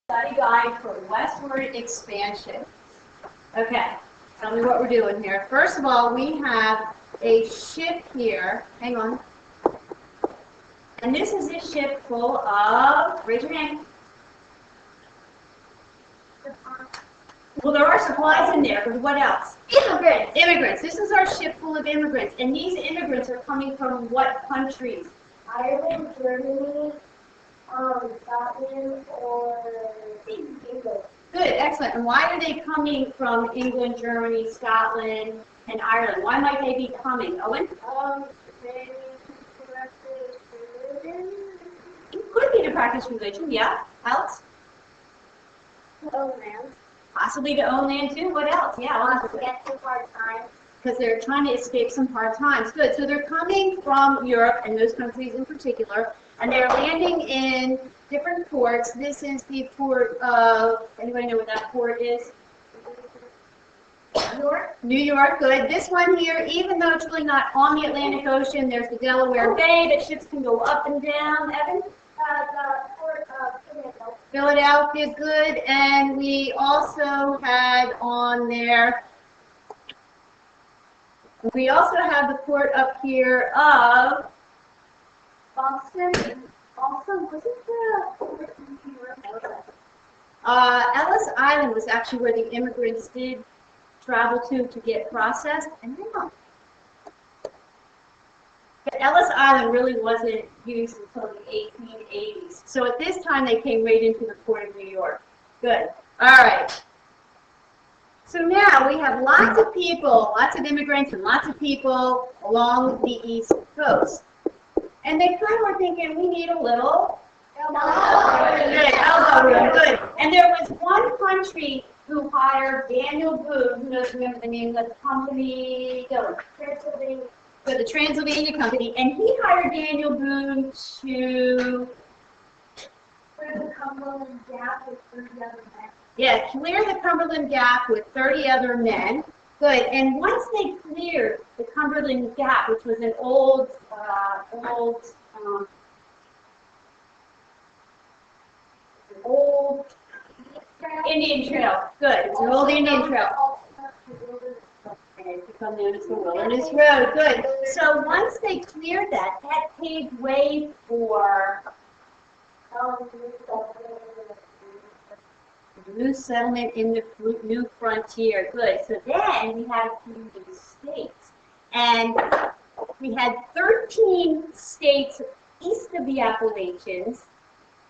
Study guide for westward expansion. Okay, tell me what we're doing here. First of all, we have a ship here. Hang on. And this is a ship full of, raise your hand. Well, there are supplies in there, but what else? Immigrants. Immigrants. This is our ship full of immigrants. And these immigrants are coming from what countries? Ireland, Germany, Scotland, or England. Good, excellent. And why are they coming from England, Germany, Scotland, and Ireland? Why might they be coming? Owen? They need to practice religion. Could be to practice religion, yeah. Else? Oh, man. Possibly to own land too. What else? Yeah. To get some hard times. Because they're trying to escape some hard times. Good. So they're coming from Europe and those countries in particular, and they're landing in different ports. This is the port of, anybody know what that port is? New York. New York, good. This one here, even though it's really not on the Atlantic Ocean, there's the Delaware Bay that ships can go up and down. Evan? The port of Philadelphia. Philadelphia, good. And we also had on there, we also have the port up here of Boston. Boston, was it the Ellis Island was actually where the immigrants did travel to get processed. And then, but Ellis Island really wasn't used until the 1880s. So at this time, they came right into the port of New York. Good. All right. So now we have lots of people, lots of immigrants and lots of people along the East Coast. And they kind of were thinking, we need a little elbow room. Good. And there was one country who hired Daniel Boone, who knows, remember the name of the company? Go. Pennsylvania. So the Transylvania Company, and he hired Daniel Boone to Where the Cumberland Gap with 30 other men. clear the Cumberland Gap with 30 other men. Good. And once they cleared the Cumberland Gap, which was an old Indian trail. Good. It's an old Indian trail. And it's become known as the Wilderness Road. Good. So once they cleared that, that paved way for new settlement in the new frontier. Good. So then we had a few new states. And we had 13 states east of the Appalachians,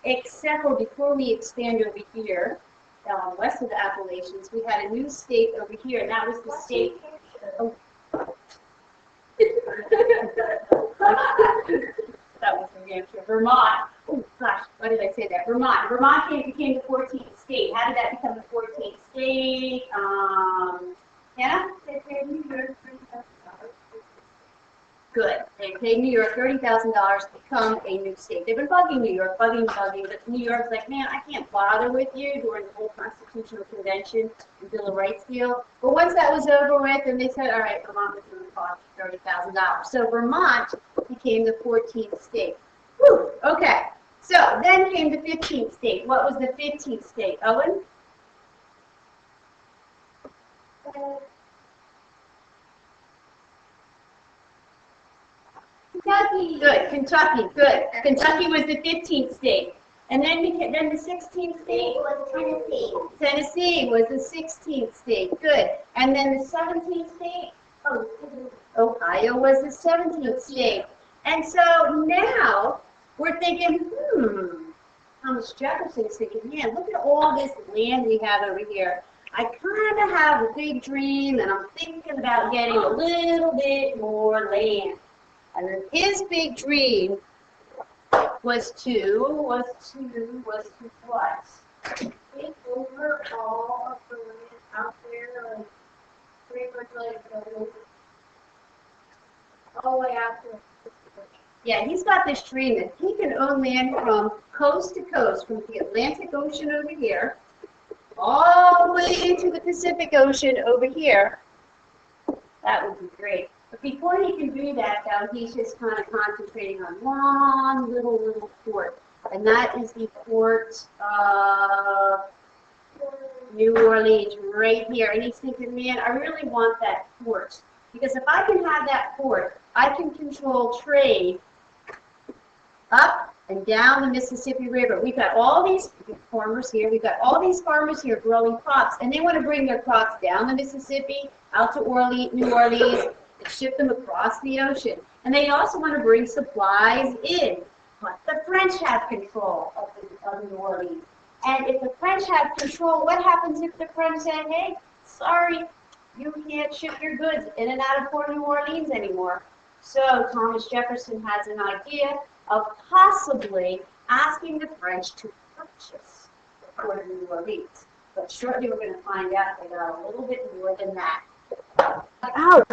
except for before we expand over here, west of the Appalachians, we had a new state over here, and that was the state. Oh. That was New Hampshire. Vermont. Oh gosh, why did I say that? Vermont. Vermont became the 14th state. How did that become the 14th state? Hannah? They paid New York $30,000. Good. They paid New York $30,000 to become a new state. They've been bugging New York, but New York's like, man, I can't bother with you during the whole Constitutional Convention and Bill of Rights deal. But once that was over with, then they said, all right, Vermont was going to cost $30,000. So Vermont became the 14th state. Whew, okay. So then came the 15th state. What was the 15th state? Owen? Kentucky. Good. Kentucky. Good. Kentucky was the 15th state. And then the 16th state was Tennessee. Tennessee was the 16th state. Good. And then the 17th state? Ohio was the 17th state. And so now we're thinking, Thomas Jefferson's thinking, man, look at all this land we have over here. I kind of have a big dream, and I'm thinking about getting a little bit more land. And then his big dream was to what? Take over all of the land out there, like, pretty much like all the way out to Yeah, he's got this dream that he can own land from coast to coast, from the Atlantic Ocean over here, all the way into the Pacific Ocean over here. That would be great. But before he can do that, though, he's just kind of concentrating on one little port. And that is the port of New Orleans right here. And he's thinking, man, I really want that port. Because if I can have that port, I can control trade up and down the Mississippi River. We've got all these farmers here. We've got all these farmers here growing crops, and they want to bring their crops down the Mississippi, out to New Orleans, and ship them across the ocean. And they also want to bring supplies in. But the French have control of New Orleans. And if the French have control, what happens if the French say, hey, sorry, you can't ship your goods in and out of Port New Orleans anymore? So Thomas Jefferson has an idea of possibly asking the French to purchase the Port of New Orleans. But shortly we're going to find out they got a little bit more than that. Ow!